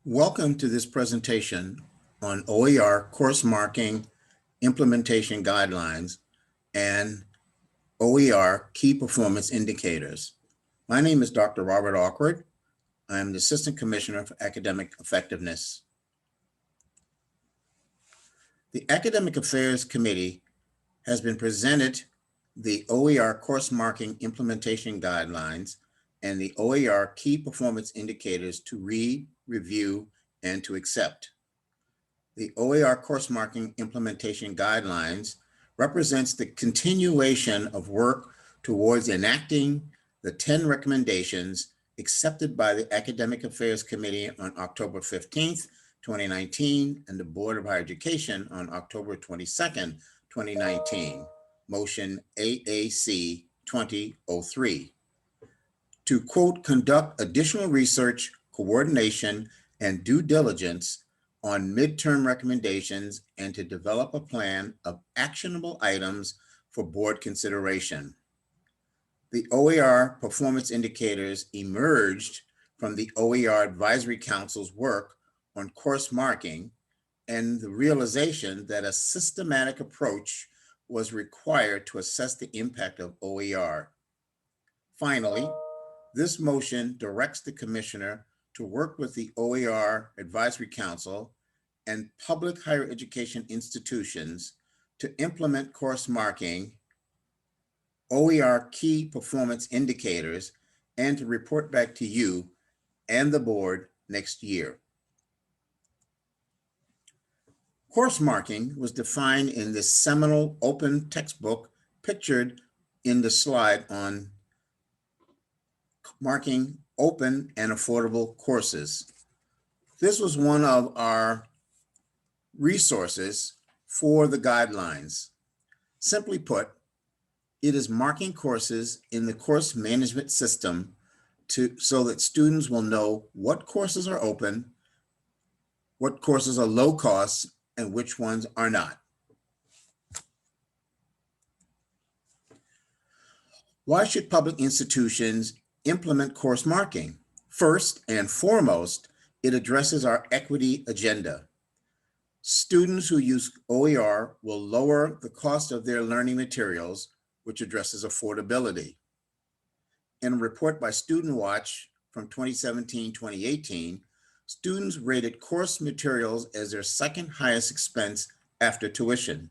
Welcome to this presentation on OER course marking implementation guidelines and OER key performance indicators. My name is Dr. Robert Awkward. I am the Assistant Commissioner for Academic Effectiveness. The Academic Affairs Committee has been presented the OER course marking implementation guidelines and the OER key performance indicators to read, review, and to accept. The OER course marking implementation guidelines represents the continuation of work towards enacting the 10 recommendations accepted by the Academic Affairs Committee on October 15th, 2019, and the Board of Higher Education on October 22nd, 2019, motion AAC 2003. To quote, conduct additional research, coordination, and due diligence on midterm recommendations and to develop a plan of actionable items for board consideration. The OER performance indicators emerged from the OER Advisory Council's work on course marking and the realization that a systematic approach was required to assess the impact of OER. Finally, this motion directs the Commissioner to work with the OER Advisory Council and public higher education institutions to implement course marking, OER key performance indicators, and to report back to you and the board next year. Course marking was defined in the seminal open textbook pictured in the slide on marking open and affordable courses. This was one of our resources for the guidelines. Simply put, it is marking courses in the course management system so that students will know what courses are open, what courses are low cost, and which ones are not. Why should public institutions implement course marking? First and foremost, it addresses our equity agenda. Students who use OER will lower the cost of their learning materials, which addresses affordability. In a report by Student Watch from 2017-2018, students rated course materials as their second highest expense after tuition.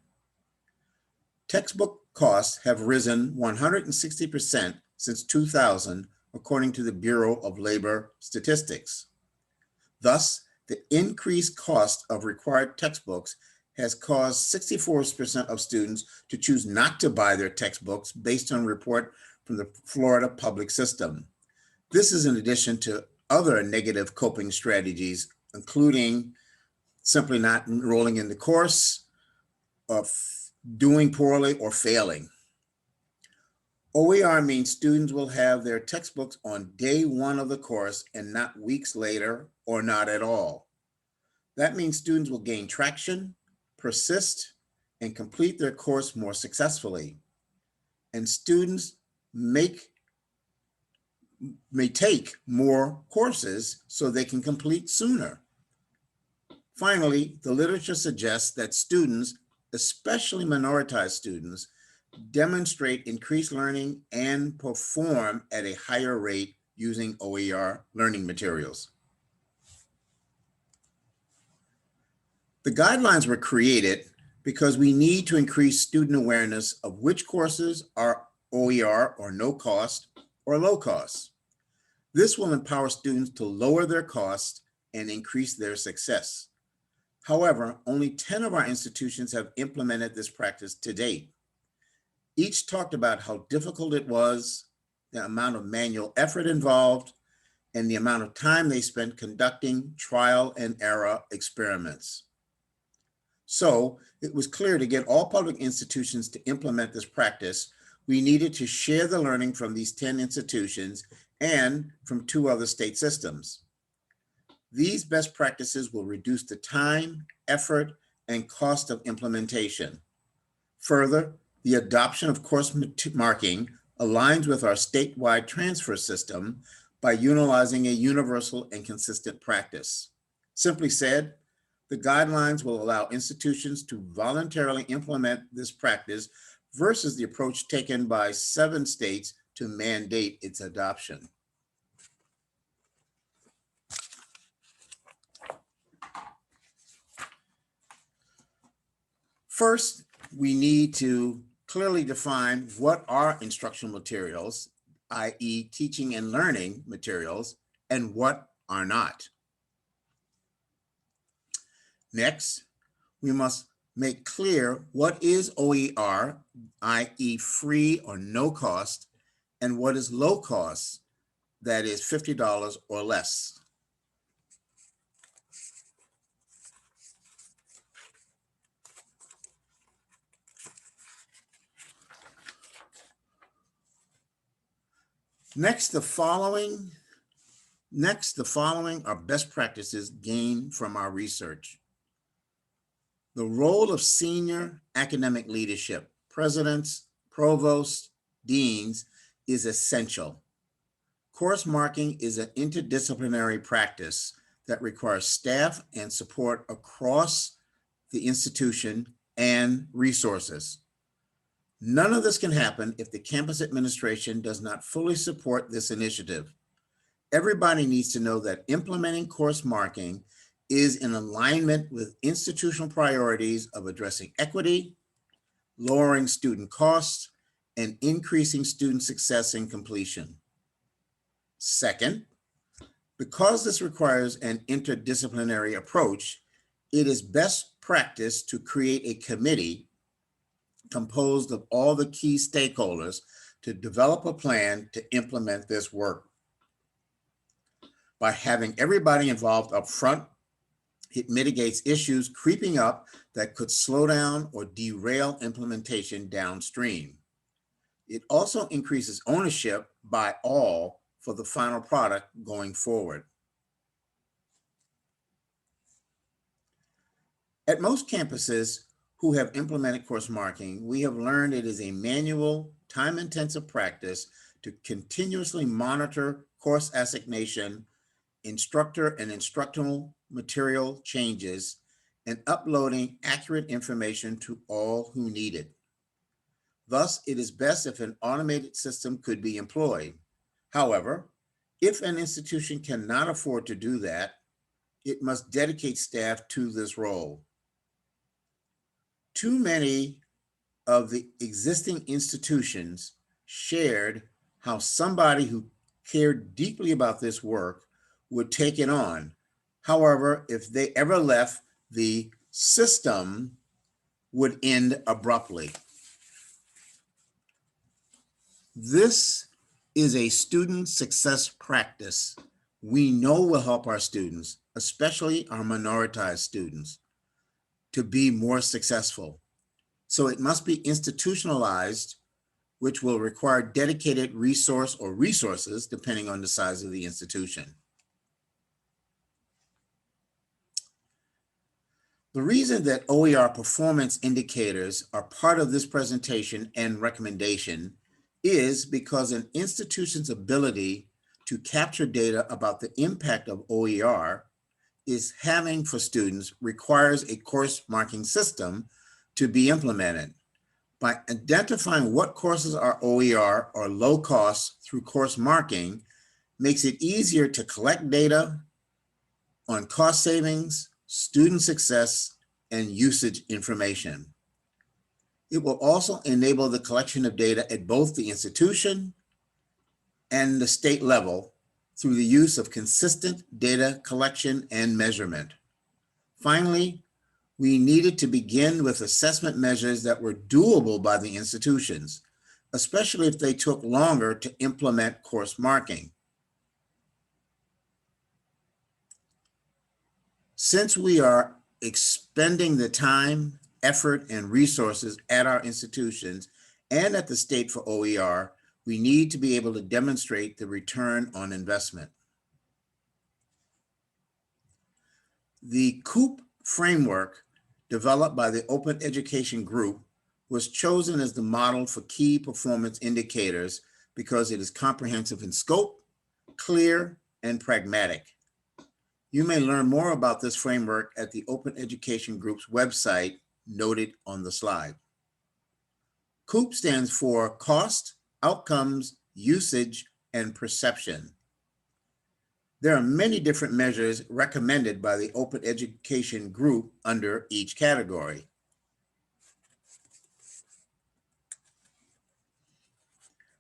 Textbook costs have risen 160% since 2000, according to the Bureau of Labor Statistics. Thus, the increased cost of required textbooks has caused 64% of students to choose not to buy their textbooks based on a report from the Florida public system. This is in addition to other negative coping strategies, including simply not enrolling in the course, or doing poorly, or failing. OER means students will have their textbooks on day one of the course and not weeks later or not at all. That means students will gain traction, persist, and complete their course more successfully. And students may take more courses so they can complete sooner. Finally, the literature suggests that students, especially minoritized students, demonstrate increased learning and perform at a higher rate using OER learning materials. The guidelines were created because we need to increase student awareness of which courses are OER or no cost or low cost. This will empower students to lower their costs and increase their success. However, only 10 of our institutions have implemented this practice to date. Each talked about how difficult it was, the amount of manual effort involved, and the amount of time they spent conducting trial and error experiments. So it was clear to get all public institutions to implement this practice, we needed to share the learning from these 10 institutions and from 2 other state systems. These best practices will reduce the time, effort, and cost of implementation. Further, the adoption of course marking aligns with our statewide transfer system by utilizing a universal and consistent practice. Simply said, the guidelines will allow institutions to voluntarily implement this practice versus the approach taken by 7 states to mandate its adoption. First, we need to clearly define what are instructional materials, i.e. teaching and learning materials, and what are not. Next, we must make clear what is OER, i.e. free or no cost, and what is low cost, that is $50 or less. Next, the following are best practices gained from our research. The role of senior academic leadership, presidents, provosts, deans, is essential. Course marking is an interdisciplinary practice that requires staff and support across the institution and resources. None of this can happen if the campus administration does not fully support this initiative. Everybody needs to know that implementing course marking is in alignment with institutional priorities of addressing equity, lowering student costs, and increasing student success and completion. Second, because this requires an interdisciplinary approach, it is best practice to create a committee composed of all the key stakeholders to develop a plan to implement this work. By having everybody involved up front, it mitigates issues creeping up that could slow down or derail implementation downstream. It also increases ownership by all for the final product going forward. At most campuses who have implemented course marking, we have learned it is a manual, time-intensive practice to continuously monitor course assignation, instructor and instructional material changes, and uploading accurate information to all who need it. Thus, it is best if an automated system could be employed. However, if an institution cannot afford to do that, it must dedicate staff to this role. Too many of the existing institutions shared how somebody who cared deeply about this work would take it on. However, if they ever left, the system would end abruptly. This is a student success practice we know will help our students, especially our minoritized students, to be more successful. So it must be institutionalized, which will require dedicated resource or resources, depending on the size of the institution. The reason that OER performance indicators are part of this presentation and recommendation is because an institution's ability to capture data about the impact of OER is having for students requires a course marking system to be implemented. By identifying what courses are OER or low cost through course marking makes it easier to collect data on cost savings, student success, and usage information. It will also enable the collection of data at both the institution and the state level through the use of consistent data collection and measurement. Finally, we needed to begin with assessment measures that were doable by the institutions, especially if they took longer to implement course marking. Since we are expending the time, effort, and resources at our institutions and at the state for OER, we need to be able to demonstrate the return on investment. The COOP framework developed by the Open Education Group was chosen as the model for key performance indicators because it is comprehensive in scope, clear, and pragmatic. You may learn more about this framework at the Open Education Group's website noted on the slide. COUP stands for Cost, Outcomes, Usage, and Perception. There are many different measures recommended by the Open Education Group under each category.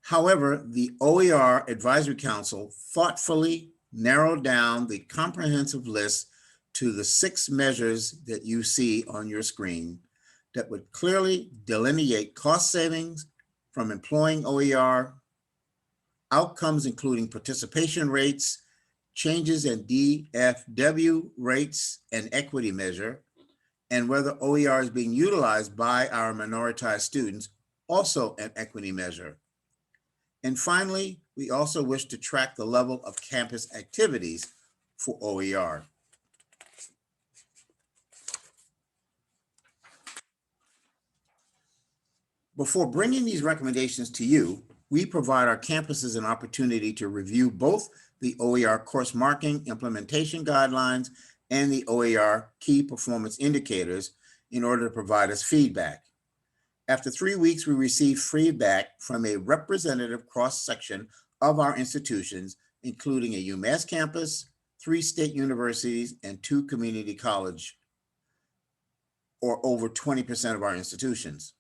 However, the OER Advisory Council thoughtfully narrowed down the comprehensive list to the 6 measures that you see on your screen that would clearly delineate cost savings from employing OER, outcomes including participation rates, changes in DFW rates and equity measure, and whether OER is being utilized by our minoritized students, also an equity measure. And finally, we also wish to track the level of campus activities for OER. Before bringing these recommendations to you, we provide our campuses an opportunity to review both the OER course marking implementation guidelines and the OER key performance indicators in order to provide us feedback. After 3 weeks, we received feedback from a representative cross-section of our institutions, including a UMass campus, 3 state universities, and 2 community colleges, or over 20% of our institutions.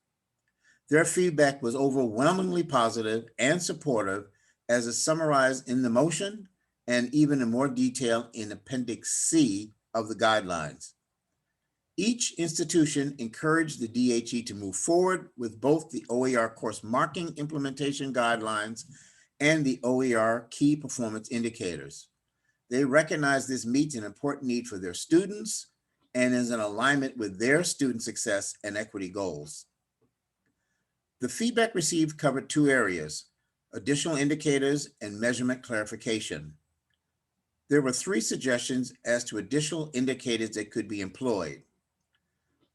Their feedback was overwhelmingly positive and supportive, as is summarized in the motion and even in more detail in Appendix C of the guidelines. Each institution encouraged the DHE to move forward with both the OER course marking implementation guidelines and the OER key performance indicators. They recognize this meets an important need for their students and is in alignment with their student success and equity goals. The feedback received covered 2 areas: additional indicators and measurement clarification. There were 3 suggestions as to additional indicators that could be employed.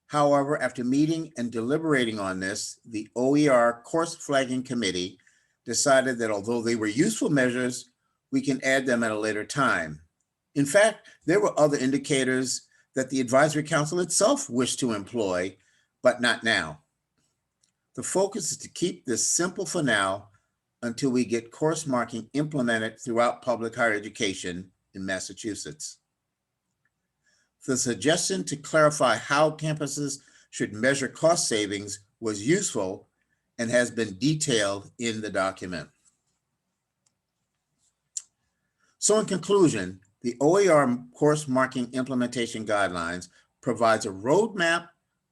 However, after meeting and deliberating on this, the OER Course Flagging Committee decided that although they were useful measures, we can add them at a later time. In fact, there were other indicators that the Advisory Council itself wished to employ, but not now. The focus is to keep this simple for now until we get course marking implemented throughout public higher education in Massachusetts. The suggestion to clarify how campuses should measure cost savings was useful and has been detailed in the document. So in conclusion, the OER course marking implementation guidelines provides a roadmap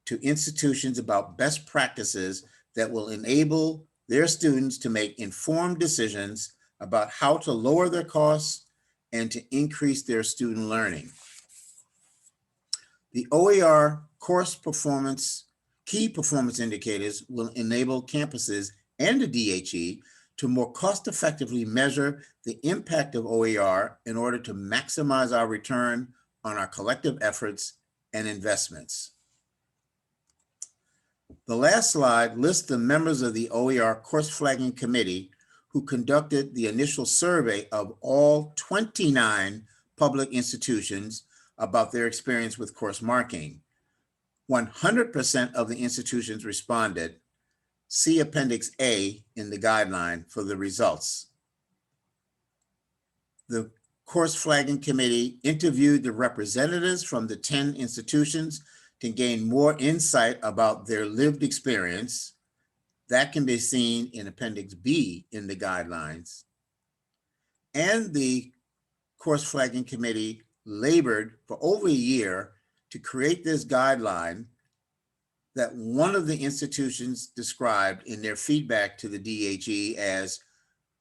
to institutions about best practices that will enable their students to make informed decisions about how to lower their costs and to increase their student learning. The OER course performance, key performance indicators will enable campuses and the DHE to more cost-effectively measure the impact of OER in order to maximize our return on our collective efforts and investments. The last slide lists the members of the OER Course Flagging Committee who conducted the initial survey of all 29 public institutions about their experience with course marking. 100% of the institutions responded. See Appendix A in the guideline for the results. The Course Flagging Committee interviewed the representatives from the 10 institutions to gain more insight about their lived experience. That can be seen in Appendix B in the guidelines. And the Course Flagging Committee labored for over a year to create this guideline that one of the institutions described in their feedback to the DHE as,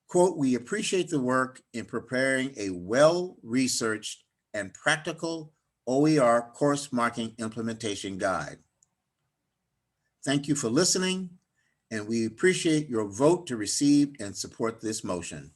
quote, "We appreciate the work in preparing a well-researched and practical OER course marking implementation guide. Thank you for listening, and we appreciate your vote to receive and support this motion."